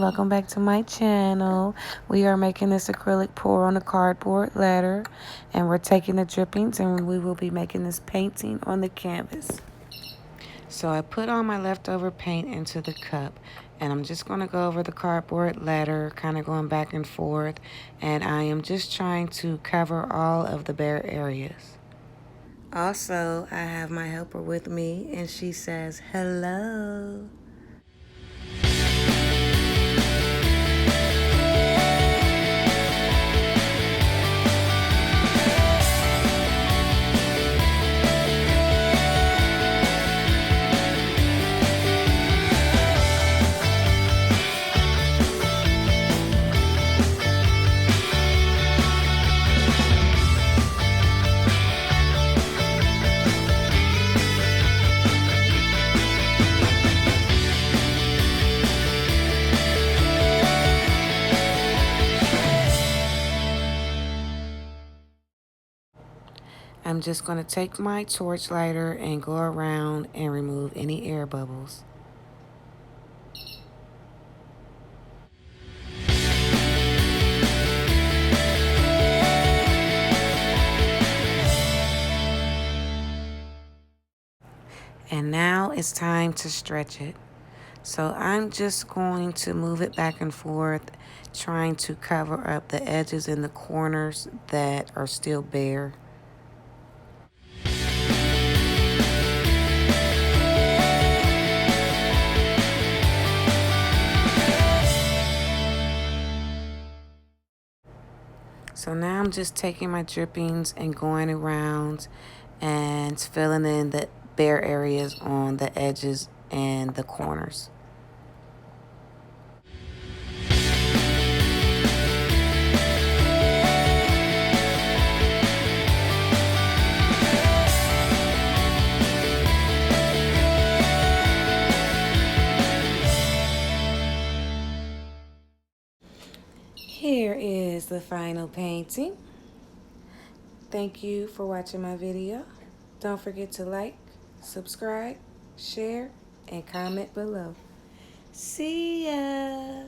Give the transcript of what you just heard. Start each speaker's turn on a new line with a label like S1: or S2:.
S1: welcome back to my channel. We are making this acrylic pour on a cardboard letter, and we're taking the drippings and we will be making this painting on the canvas. So I put all my leftover paint into the cup, and I'm just going to go over the cardboard letter, kind of going back and forth, and I am just trying to cover all of the bare areas. Also, I have my helper with me, and she says hello. I'm just going to take my torch lighter and go around and remove any air bubbles. And now it's time to stretch it. So I'm just going to move it back and forth, trying to cover up the edges and the corners that are still bare. So now I'm just taking my drippings and going around and filling in the bare areas on the edges and the corners. Here is the final painting. Thank you for watching my video. Don't forget to like, subscribe, share, and comment below. See ya!